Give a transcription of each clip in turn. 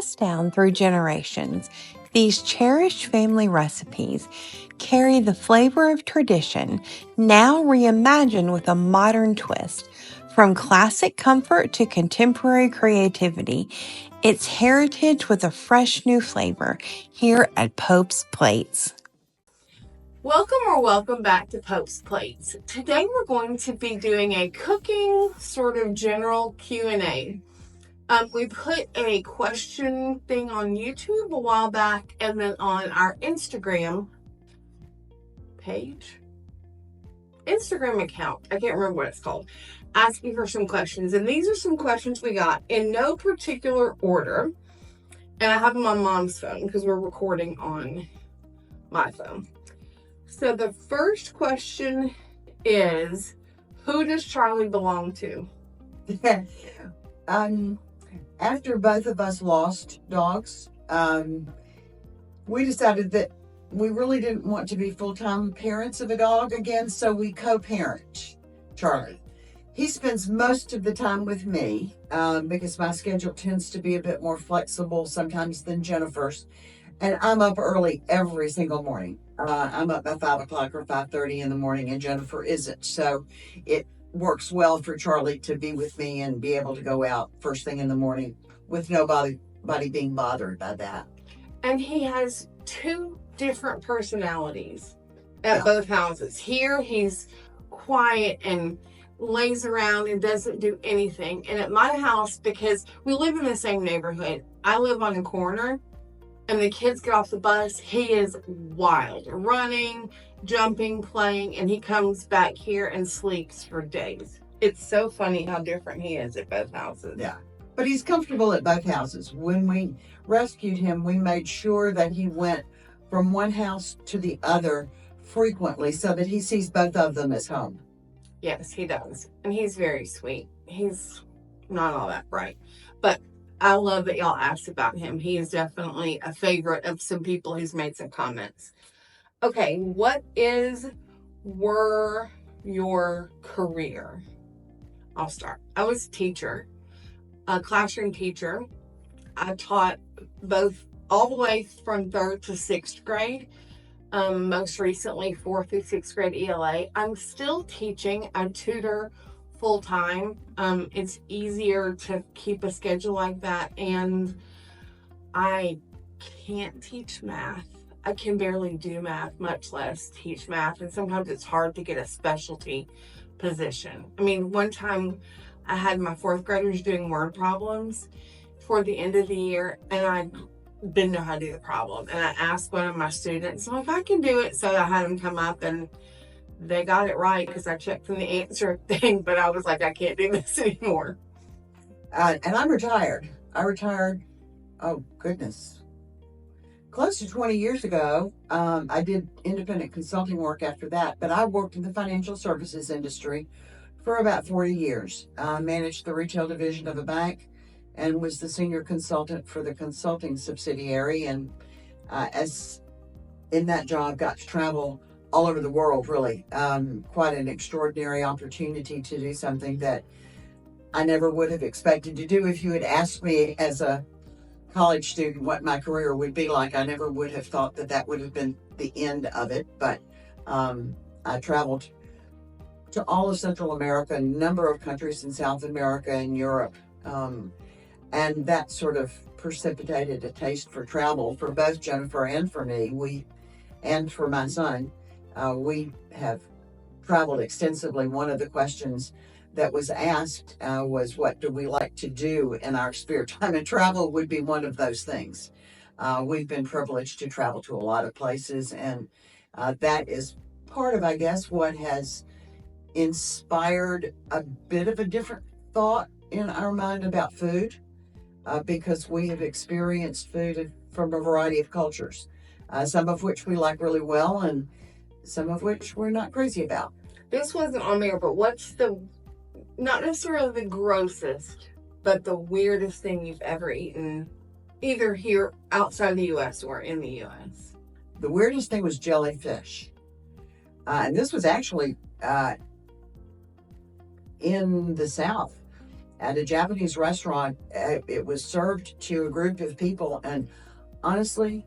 passed down through generations, these cherished family recipes carry the flavor of tradition, now reimagined with a modern twist. From classic comfort to contemporary creativity, it's heritage with a fresh new flavor here at Pope's Plates. Welcome back to Pope's Plates. Today we're going to be doing a cooking sort of general Q&A. We put a question thing on YouTube a while back, and then on our Instagram account, I can't remember what it's called, asking for some questions. And these are some questions we got in no particular order. And I have them on Mom's phone because we're recording on my phone. So the first question is, who does Charlie belong to? After both of us lost dogs, we decided that we really didn't want to be full-time parents of a dog again, so we co-parent Charlie. He spends most of the time with me because my schedule tends to be a bit more flexible sometimes than Jennifer's. And I'm up early every single morning. I'm up by 5 o'clock or 5:30 in the morning, and Jennifer isn't. So it works well for Charlie to be with me and be able to go out first thing in the morning with nobody being bothered by that. And he has two different personalities at both houses. Here, he's quiet and lays around and doesn't do anything. And at my house, because we live in the same neighborhood, I live on a corner, and the kids get off the bus, he is wild, running, jumping, playing, and he comes back here and sleeps for days. It's so funny how different he is at both houses. Yeah, but he's comfortable at both houses. When we rescued him, we made sure that he went from one house to the other frequently so that he sees both of them as home. Yes, he does. And he's very sweet. He's not all that bright, but I love that y'all asked about him. He is definitely a favorite of some people who's made some comments. Okay, were your career? I'll start. I was a teacher, a classroom teacher. I taught all the way from 3rd to 6th grade. Most recently 4th through 6th grade ELA. I'm still teaching. I tutor full time. It's easier to keep a schedule like that, and I can't teach math. I can barely do math, much less teach math, and sometimes it's hard to get a specialty position. I mean, one time I had my 4th graders doing word problems for the end of the year, and I didn't know how to do the problem, and I asked one of my students if I can do it, so I had them come up, and they got it right because I checked from the answer thing, but I was like, I can't do this anymore. And I'm retired. I retired, oh goodness, close to 20 years ago. I did independent consulting work after that, but I worked in the financial services industry for about 40 years. Managed the retail division of a bank and was the senior consultant for the consulting subsidiary. And as in that job, got to travel all over the world, really. Quite an extraordinary opportunity to do something that I never would have expected to do. If you had asked me as a college student what my career would be like, I never would have thought that would have been the end of it. But I traveled to all of Central America, a number of countries in South America and Europe. And that sort of precipitated a taste for travel for both Jennifer and for me. And for my son. We have traveled extensively. One of the questions that was asked was, what do we like to do in our spare time? And travel would be one of those things. We've been privileged to travel to a lot of places, and that is part of, I guess, what has inspired a bit of a different thought in our mind about food, because we have experienced food from a variety of cultures, some of which we like really well, and some of which we're not crazy about. This wasn't on there, but what's not necessarily the grossest, but the weirdest thing you've ever eaten, either here outside the U.S. or in the U.S.? The weirdest thing was jellyfish. And this was actually in the South. at a Japanese restaurant. It was served to a group of people, and honestly,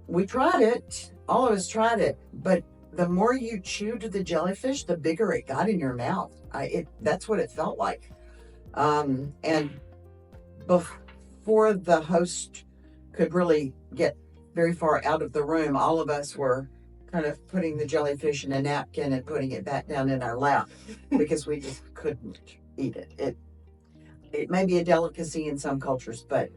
we tried it. All of us tried it, but the more you chewed the jellyfish, the bigger it got in your mouth. That's what it felt like. And before the host could really get very far out of the room, all of us were kind of putting the jellyfish in a napkin and putting it back down in our lap because we just couldn't eat it. It may be a delicacy in some cultures, but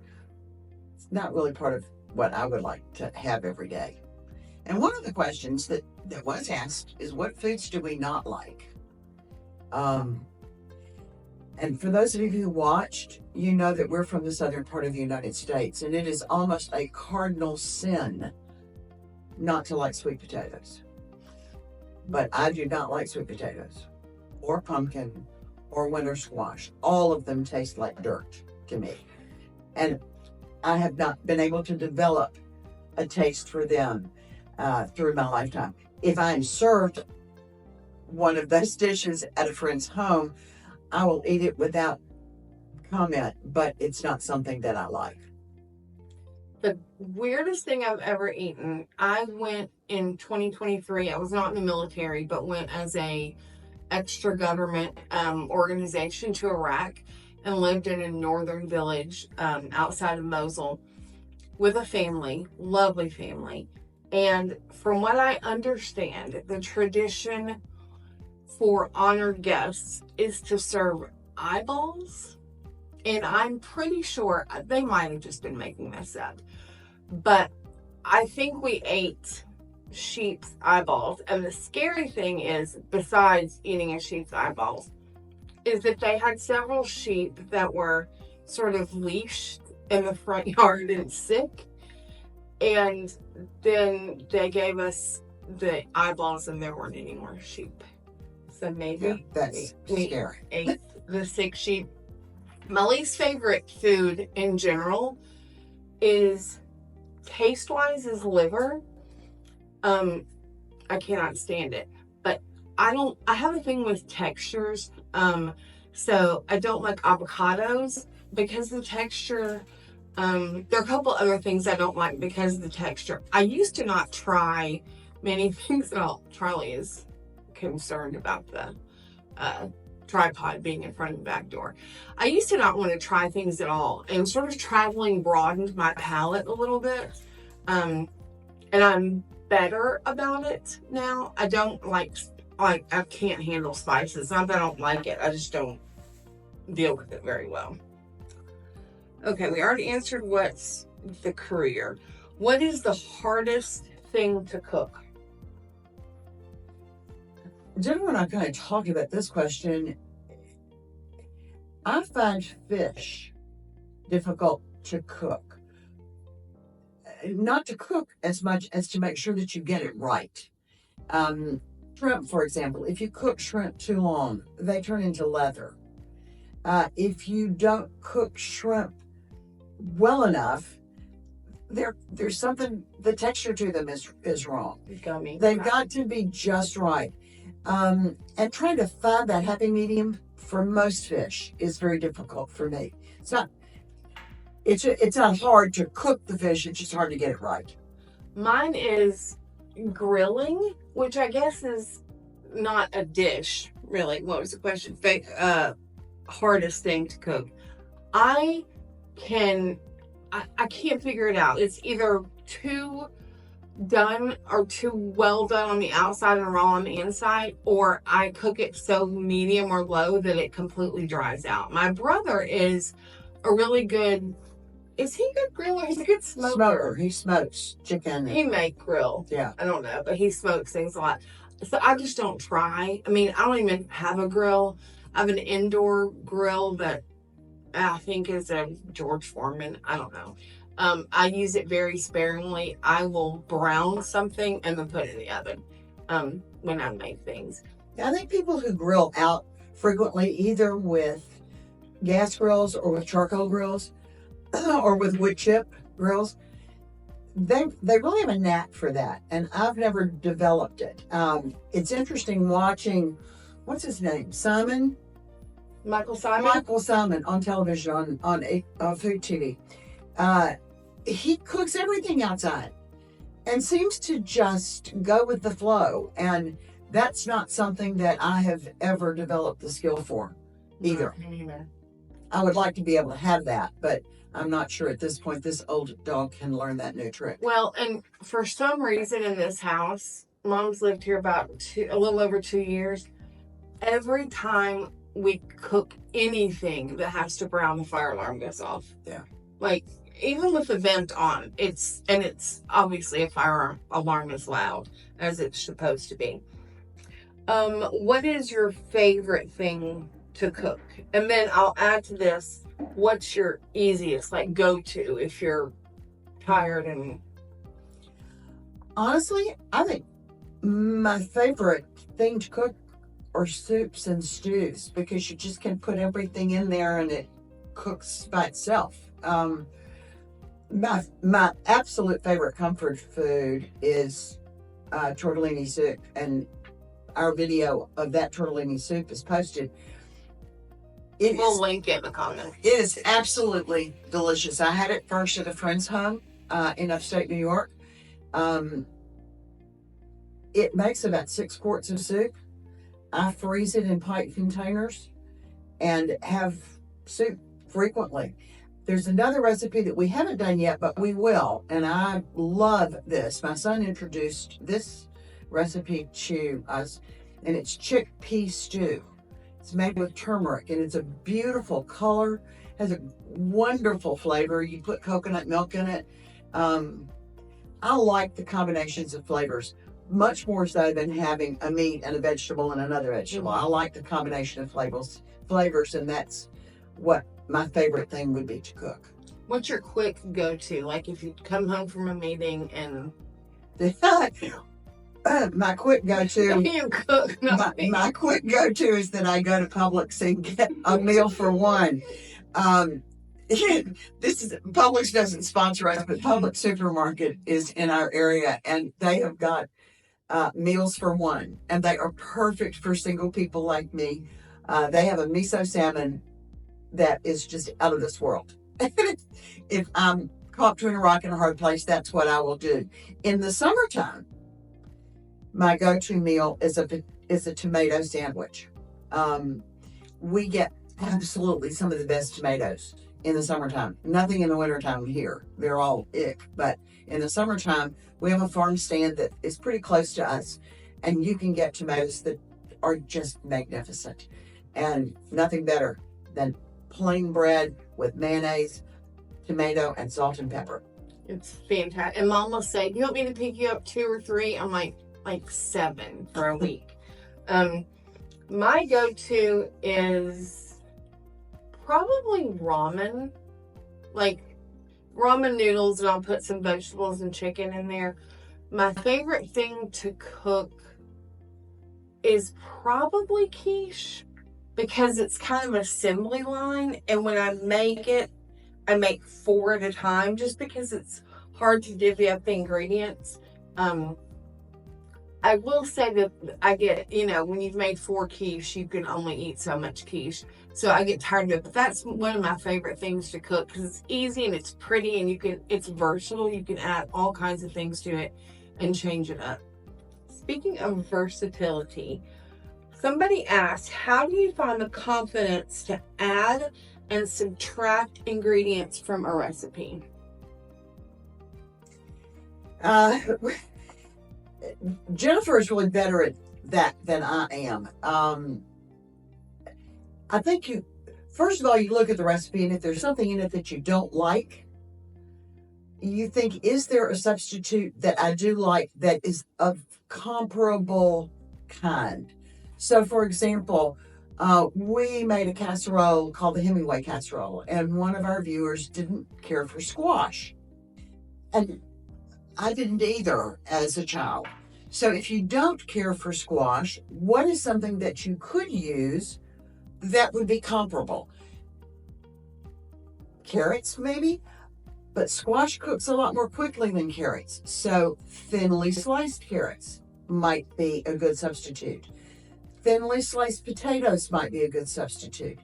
it's not really part of what I would like to have every day. And one of the questions that was asked is, what foods do we not like? And for those of you who watched, you know that we're from the southern part of the United States, and it is almost a cardinal sin not to like sweet potatoes. But I do not like sweet potatoes or pumpkin or winter squash. All of them taste like dirt to me. And I have not been able to develop a taste for them through my lifetime. If I am served one of those dishes at a friend's home, I will eat it without comment, but it's not something that I like. The weirdest thing I've ever eaten, I went in 2023. I was not in the military, but went as a extra government organization to Iraq and lived in a northern village outside of Mosul with a family, lovely family. And from what I understand, the tradition for honored guests is to serve eyeballs. And I'm pretty sure they might have just been making this up. But I think we ate sheep's eyeballs. And the scary thing is, besides eating a sheep's eyeballs, is that they had several sheep that were sort of leashed in the front yard and sick. And then they gave us the eyeballs and there weren't any more sheep. So maybe that's scary. Ate the sick sheep. My least favorite food in general is, taste-wise, is liver. I cannot stand it. But I have a thing with textures. So I don't like avocados because of the texture. There are a couple other things I don't like because of the texture. I used to not try many things at all. Charlie is concerned about the tripod being in front of the back door. I used to not want to try things at all, and sort of traveling broadened my palate a little bit. And I'm better about it now. I don't like I can't handle spices. Not that I don't like it, I just don't deal with it very well. Okay, we already answered what's the career. What is the hardest thing to cook? Jennifer and I kind of talked about this question. I find fish difficult to cook. Not to cook as much as to make sure that you get it right. Shrimp, for example, if you cook shrimp too long, they turn into leather. If you don't cook shrimp well enough, there's something, the texture to them is wrong. Gummy. They've got to be just right. And trying to find that happy medium for most fish is very difficult for me. It's not hard to cook the fish, it's just hard to get it right. Mine is grilling, which I guess is not a dish, really. What was the question? Hardest thing to cook. I can't figure it out. It's either too done or too well done on the outside and raw on the inside, or I cook it so medium or low that it completely dries out. My brother is a really good, is he a good griller? He's a good smoker. He smokes chicken. He may grill. Yeah. I don't know, but he smokes things a lot. So I just don't try. I mean, I don't even have a grill. I have an indoor grill that I think is a George Foreman. I don't know. I use it very sparingly. I will brown something and then put it in the oven when I make things. I think people who grill out frequently, either with gas grills or with charcoal grills or with wood chip grills, they really have a knack for that. And I've never developed it. It's interesting watching, what's his name? Simon Michael Simon? Michael Simon on television on Food TV. He cooks everything outside and seems to just go with the flow. And that's not something that I have ever developed the skill for either. I would like to be able to have that, but I'm not sure at this point this old dog can learn that new trick. Well, and for some reason in this house, Mom's lived here about a little over 2 years. Every time we cook anything that has to brown, the fire alarm goes off. Yeah. Like, even with the vent on, it's obviously a fire alarm is loud, as it's supposed to be. What is your favorite thing to cook? And then I'll add to this, what's your easiest, like, go-to if you're tired? And honestly, I think my favorite thing to cook are soups and stews, because you just can put everything in there and it cooks by itself. My absolute favorite comfort food is tortellini soup, and our video of that tortellini soup is posted. We'll link it in the comments. It is absolutely delicious. I had it first at a friend's home in upstate New York. It makes about 6 quarts of soup. I freeze it in pipe containers and have soup frequently. There's another recipe that we haven't done yet, but we will, and I love this. My son introduced this recipe to us, and it's chickpea stew. It's made with turmeric, and it's a beautiful color, has a wonderful flavor. You put coconut milk in it. I like the combinations of flavors much more so than having a meat and a vegetable and another vegetable. I like the combination of flavors, and that's what my favorite thing would be to cook. What's your quick go-to? Like, if you come home from a meeting and my quick go-to. You cook. My quick go-to is that I go to Publix and get a meal for one. Publix doesn't sponsor us, but Publix Supermarket is in our area, and they have got meals for one, and they are perfect for single people like me. They have a miso salmon that is just out of this world. If I'm caught between a rock and a hard place, that's what I will do. In the summertime, my go-to meal is a tomato sandwich. We get absolutely some of the best tomatoes in the summertime. Nothing in the wintertime here. They're all ick. But in the summertime, we have a farm stand that is pretty close to us, and you can get tomatoes that are just magnificent. And nothing better than plain bread with mayonnaise, tomato, and salt and pepper. It's fantastic. And Mom will say, "Do you want me to pick you up 2 or 3?" I'm like 7 for a week. My go-to is probably ramen. Like ramen noodles, and I'll put some vegetables and chicken in there. My favorite thing to cook is probably quiche, because it's kind of an assembly line, and when I make it, I make 4 at a time, just because it's hard to divvy up the ingredients. I will say that I get, when you've made 4 quiche, you can only eat so much quiche, so I get tired of it. But that's one of my favorite things to cook, because it's easy and it's pretty, and it's versatile. You can add all kinds of things to it and change it up. Speaking of versatility, somebody asked, how do you find the confidence to add and subtract ingredients from a recipe? Jennifer is really better at that than I am. I think first of all, you look at the recipe, and if there's something in it that you don't like, you think, is there a substitute that I do like that is of comparable kind? So, for example, we made a casserole called the Hemingway casserole, and one of our viewers didn't care for squash. And I didn't either as a child. So if you don't care for squash, what is something that you could use that would be comparable? Carrots, maybe? But squash cooks a lot more quickly than carrots. So thinly sliced carrots might be a good substitute. Thinly sliced potatoes might be a good substitute.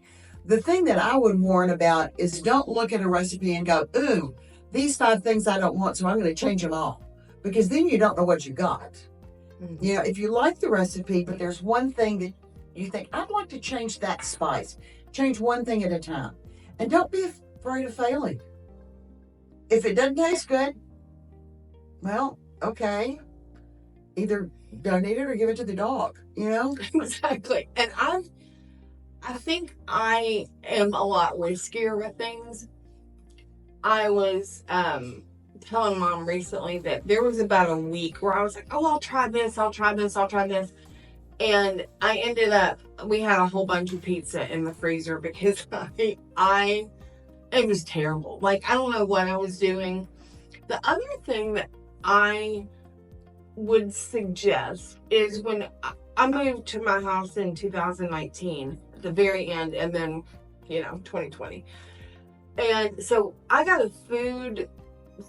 The thing that I would warn about is don't look at a recipe and go, ooh, these 5 things I don't want, so I'm going to change them all. Because then you don't know what you got. Mm-hmm. You know, if you like the recipe, but there's one thing that you think, I'd like to change that spice, change one thing at a time. And don't be afraid of failing. If it doesn't taste good, well, okay. Either donate it or give it to the dog, you know? Exactly. And I think I am a lot riskier with things. I was telling Mom recently that there was about a week where I was like, oh, I'll try this, I'll try this, I'll try this. And I ended up, we had a whole bunch of pizza in the freezer because it was terrible. Like, I don't know what I was doing. The other thing that I would suggest is when I moved to my house in 2019, at the very end, and then, 2020. And so I got a food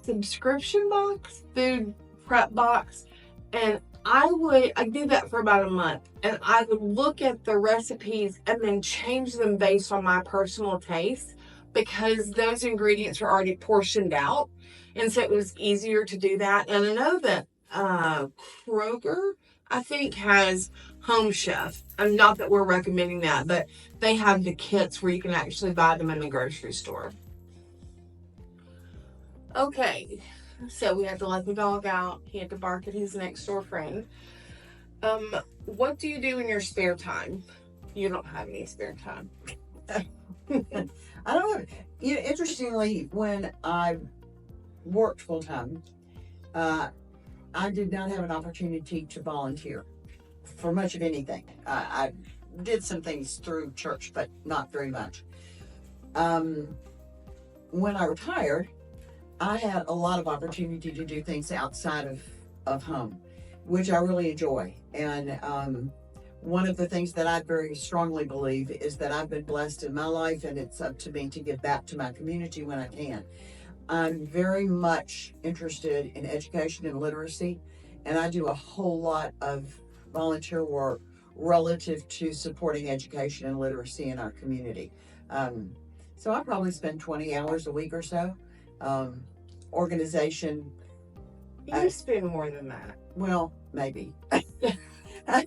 subscription box, food prep box, and I did that for about a month, and I would look at the recipes and then change them based on my personal taste because those ingredients were already portioned out, and so it was easier to do that. And I know that Kroger, I think, has Home Chef. And not that we're recommending that, but they have the kits where you can actually buy them in the grocery store. Okay, so we had to let the dog out. He had to bark at his next door friend. What do you do in your spare time? You don't have any spare time. I don't know. Interestingly, when I worked full time, I did not have an opportunity to volunteer for much of anything. I did some things through church, but not very much. When I retired, I had a lot of opportunity to do things outside of home, which I really enjoy. And one of the things that I very strongly believe is that I've been blessed in my life, and it's up to me to give back to my community when I can. I'm very much interested in education and literacy, and I do a whole lot of volunteer work relative to supporting education and literacy in our community. So I probably spend 20 hours a week or so. Organization. You spend more than that. Well, maybe.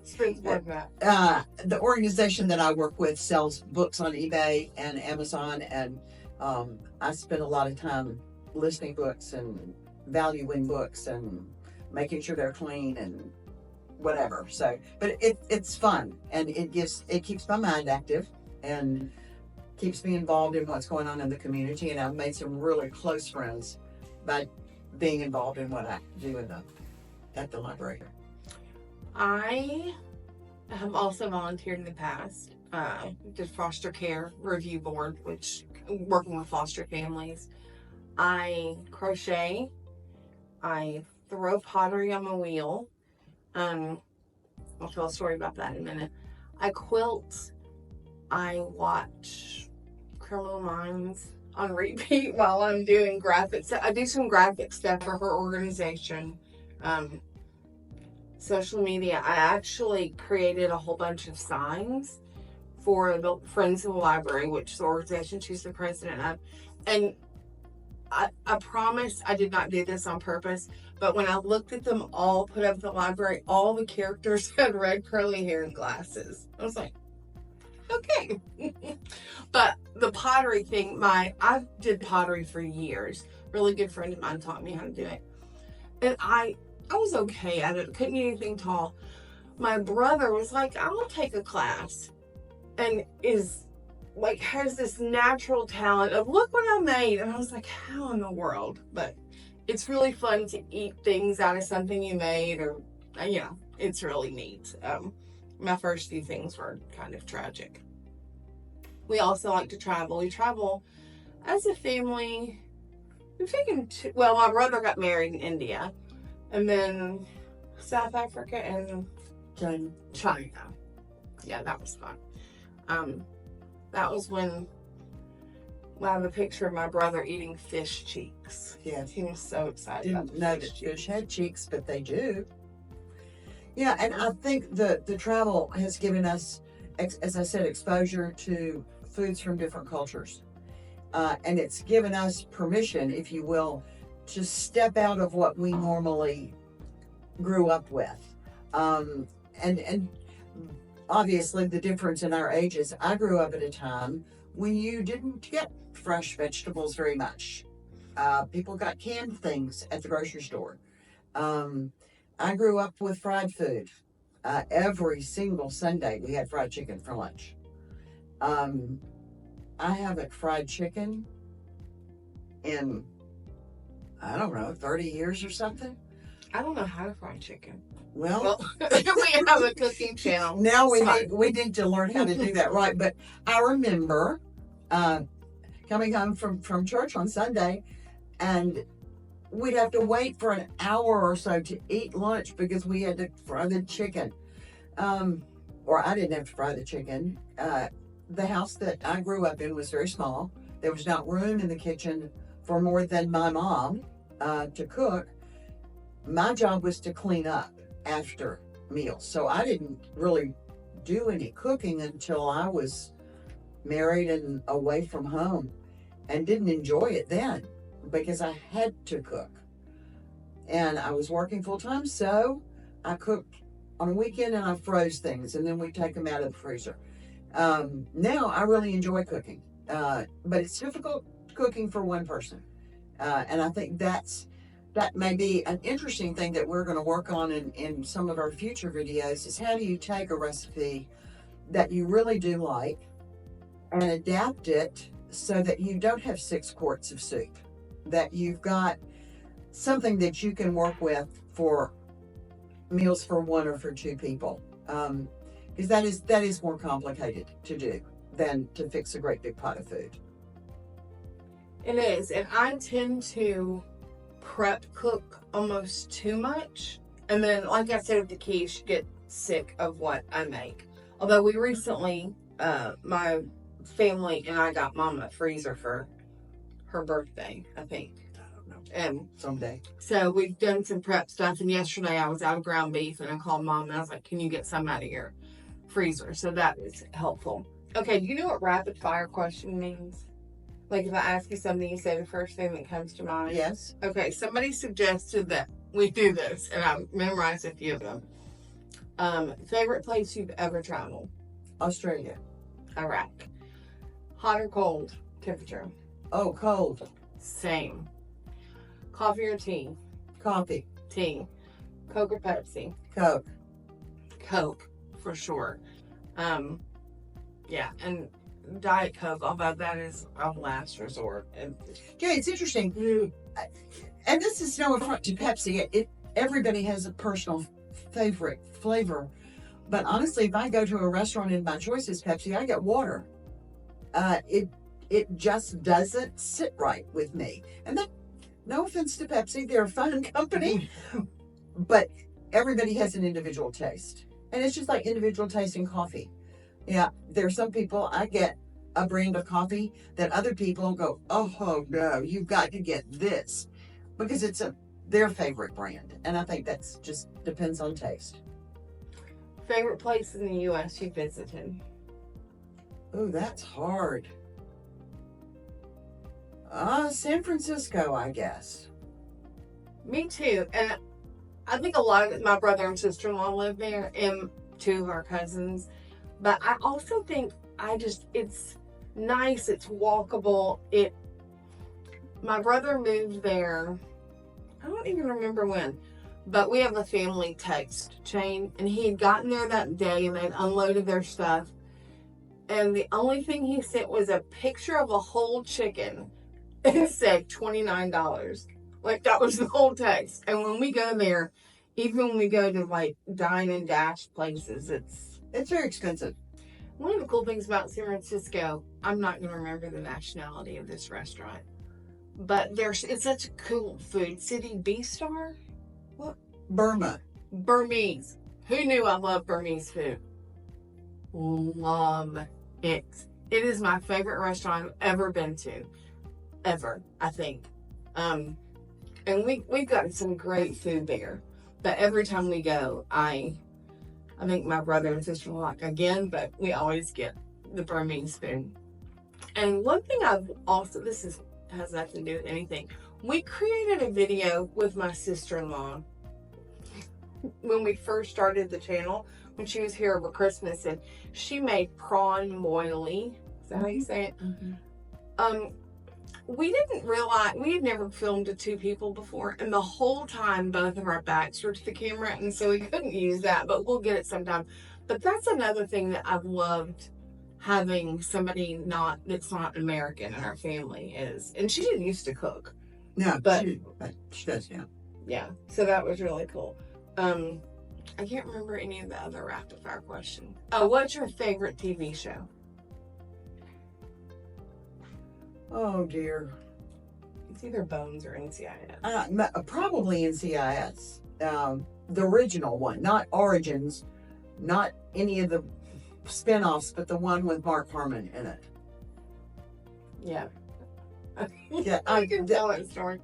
Spends more than that. The organization that I work with sells books on eBay and Amazon, and I spend a lot of time listening books and valuing books and making sure they're clean and whatever. So, but it's fun, and it keeps my mind active and keeps me involved in what's going on in the community. And I've made some really close friends by being involved in what I do at the library. I have also volunteered in the past. Did foster care review board, which working with foster families. I crochet. I throw pottery on my wheel. I'll tell a story about that in a minute. I quilt. I watch Criminal Minds on repeat while I'm doing graphics. I do some graphic stuff for her organization. Social media. I actually created a whole bunch of signs for the Friends of the Library, which is the organization she's the president of. And I promise I did not do this on purpose, but when I looked at them all put up at the library, all the characters had red curly hair and glasses. I was like, okay. But the pottery thing, I did pottery for years. Really good friend of mine taught me how to do it. And I was okay at it. Couldn't do anything tall. My brother was like, I'm gonna take a class, and has this natural talent of, look what I made. And I was like, how in the world? But it's really fun to eat things out of something you made, or it's really neat. My first few things were kind of tragic. We also like to travel. We travel as a family. We've taken my brother got married in India, and then South Africa and China. Yeah, that was fun. That was when I have a picture of my brother eating fish cheeks. Yeah. He was so excited. Didn't know that fish had cheeks, but they do. Yeah, and I think the travel has given us, as I said, exposure to foods from different cultures, and it's given us permission, if you will, to step out of what we normally grew up with. And obviously the difference in our ages. I grew up at a time when you didn't get fresh vegetables very much. People got canned things at the grocery store. Um, I grew up with fried food. Every single Sunday, we had fried chicken for lunch. Um, I haven't fried chicken in, I don't know, 30 years or something. I don't know how to fry chicken. Well, we have a cooking channel. Now we need to learn how to do that right. But I remember coming home from church on Sunday, and we'd have to wait for an hour or so to eat lunch because we had to fry the chicken. Or I didn't have to fry the chicken. The house that I grew up in was very small. There was not room in the kitchen for more than my mom to cook. My job was to clean up after meals. So I didn't really do any cooking until I was married and away from home, and didn't enjoy it then because I had to cook. And I was working full time, so I cooked on a weekend and I froze things and then we take them out of the freezer. Now I really enjoy cooking, but it's difficult cooking for one person. And I think that may be an interesting thing that we're going to work on in some of our future videos, is how do you take a recipe that you really do like and adapt it so that you don't have 6 quarts of soup, that you've got something that you can work with for meals for 1 or for 2 people. Because that is more complicated to do than to fix a great big pot of food. It is, and I tend to prep cook almost too much, and then, like I said with the quiche, get sick of what I make. Although we recently, my family and I got Mom a freezer for her birthday, I think. I don't know. And someday. So we've done some prep stuff, and yesterday I was out of ground beef, and I called Mom and I was like, "Can you get some out of your freezer?" So that was helpful. Okay, do you know what rapid fire question means? Like if I ask you something, you say the first thing that comes to mind? Yes. Okay, somebody suggested that we do this, and I memorized a few of them. Favorite place you've ever traveled? Australia. Iraq. Hot or cold temperature? Oh, cold. Same. Coffee or tea? Coffee. Tea. Coke or Pepsi? Coke. Coke, for sure. Yeah, and Diet Coke, although that is a last resort. And yeah, it's interesting. And this is no affront to Pepsi. Everybody has a personal favorite flavor. But honestly, if I go to a restaurant and my choice is Pepsi, I get water. It just doesn't sit right with me. And that, no offense to Pepsi, they're a fun company, but everybody has an individual taste. And it's just like individual taste in coffee. Yeah, there are some people, I get a brand of coffee that other people go, oh no, you've got to get this, because it's their favorite brand. And I think that's just depends on taste. Favorite place in the U.S. you visited? Oh, that's hard. San Francisco, I guess. Me too. And I think a lot of my brother and sister-in-law live there, and 2 of our cousins. But I also think it's nice, it's walkable. My brother moved there, I don't even remember when, but we have a family text chain, and he had gotten there that day and they'd unloaded their stuff. And the only thing he sent was a picture of a whole chicken and said $29. Like, that was the whole text. And when we go there, even when we go to like dine and dash places, it's very expensive. One of the cool things about San Francisco, I'm not going to remember the nationality of this restaurant, but it's such a cool food city. B-Star? What? Burmese. Who knew I love Burmese food? Love it. It is my favorite restaurant I've ever been to. Ever, I think. And we've got some great food there. But every time we go, I think my brother and sister will like again, but we always get the Burmese food. And one thing I've also, has nothing to do with anything. We created a video with my sister-in-law when we first started the channel, when she was here over Christmas, and she made prawn moily. Is that how you say it? Mm-hmm. We didn't realize, we had never filmed to two people before, and the whole time both of our backs were to the camera, and so we couldn't use that, but we'll get it sometime. But that's another thing that I've loved having somebody that's not American in our family is, and she didn't used to cook. No, but she does now. Yeah, so that was really cool. I can't remember any of the other rapid fire questions. Oh, what's your favorite TV show? Oh dear. It's either Bones or NCIS. Probably NCIS. The original one, not Origins, not any of the spin-offs, but the one with Mark Harmon in it. Yeah. Yeah, I can tell that story.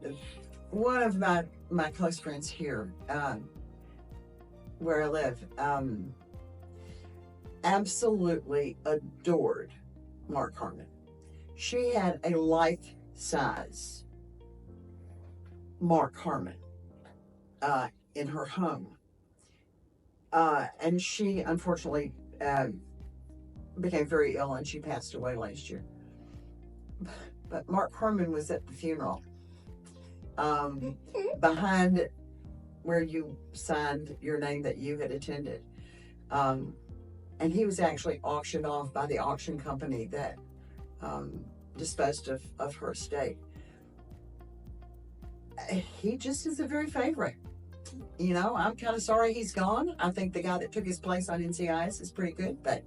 One of my close friends here, where I live, absolutely adored Mark Harmon. She had a life-size Mark Harmon in her home. And she unfortunately became very ill and she passed away last year. But Mark Harmon was at the funeral. Behind where you signed your name that you had attended. And he was actually auctioned off by the auction company that disposed of her estate. He just is a very favorite. You know, I'm kind of sorry he's gone. I think the guy that took his place on NCIS is pretty good, but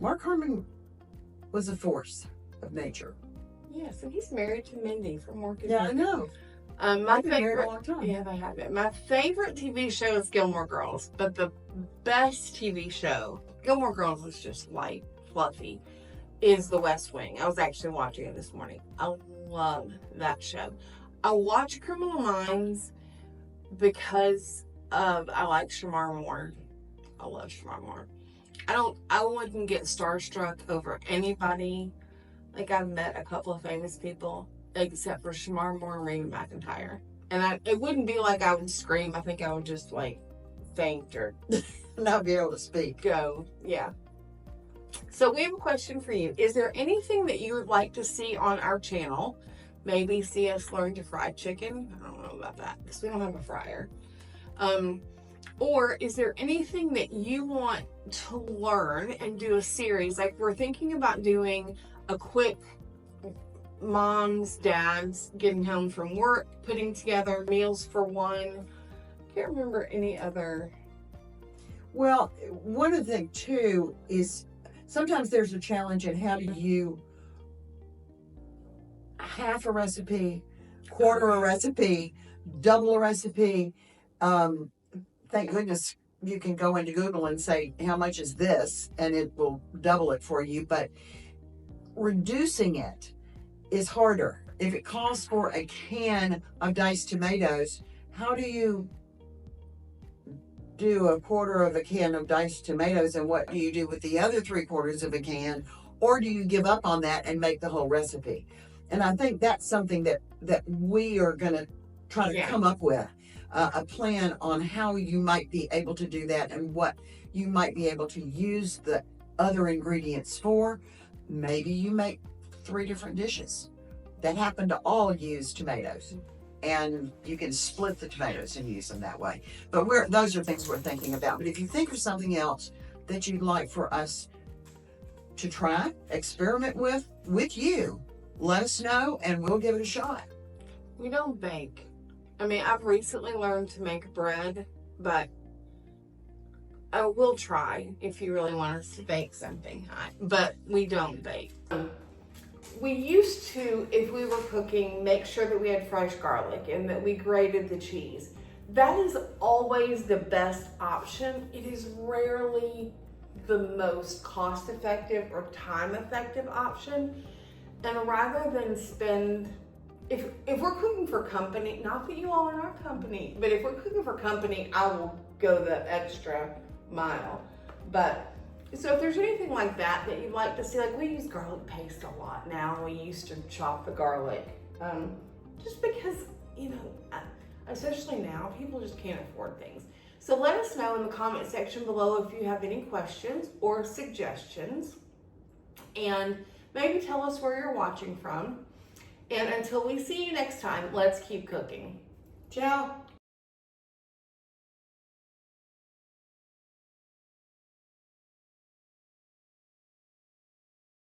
Mark Harmon was a force of nature. Yes, and he's married to Mindy from Work and Yeah, I know. My They've been married favorite, a long time. yeah, they have it. My favorite TV show is Gilmore Girls, but the best TV show, Gilmore Girls is just light, fluffy, is The West Wing. I was actually watching it this morning. I love that show. I watch Criminal Minds because I like Shamar Moore. I love Shamar Moore. I wouldn't get starstruck over anybody. Like, I've met a couple of famous people, except for Shamar Moore and Reba McEntire. And it wouldn't be like I would scream. I think I would just, like, faint or not be able to speak. Go. Yeah. So we have a question for you. Is there anything that you would like to see on our channel? Maybe see us learn to fry chicken? I don't know about that because we don't have a fryer. Or is there anything that you want to learn and do a series? Like, we're thinking about doing a quick moms, dads getting home from work, putting together meals for one. Can't remember any other. Well, one of the things too is sometimes there's a challenge in how do you half a recipe, quarter a recipe, double a recipe. Thank goodness you can go into Google and say, how much is this? And it will double it for you. But reducing it is harder. If it calls for a can of diced tomatoes, how do you do a quarter of a can of diced tomatoes, and what do you do with the other 3/4 of a can? Or do you give up on that and make the whole recipe? And I think that's something that we are going to try to come up with, a plan on how you might be able to do that and what you might be able to use the other ingredients for. Maybe you make 3 different dishes that happen to all use tomatoes, and you can split the tomatoes and use them that way. But those are things we're thinking about. But if you think of something else that you'd like for us to try, experiment with you, let us know and we'll give it a shot. We don't bake. I mean, I've recently learned to make bread, but I will try if you really want us to bake something hot. But we don't bake. We used to, if we were cooking, make sure that we had fresh garlic and that we grated the cheese. That is always the best option. It is rarely the most cost-effective or time-effective option. And rather than spend if we're cooking for company, not that you all are not company, but if we're cooking for company, I will go the extra mile. But so if there's anything like that that you'd like to see, like we use garlic paste a lot now, and we used to chop the garlic, just because, you know, especially now, people just can't afford things. So let us know in the comment section below if you have any questions or suggestions, and maybe tell us where you're watching from. And until we see you next time, let's keep cooking. Ciao.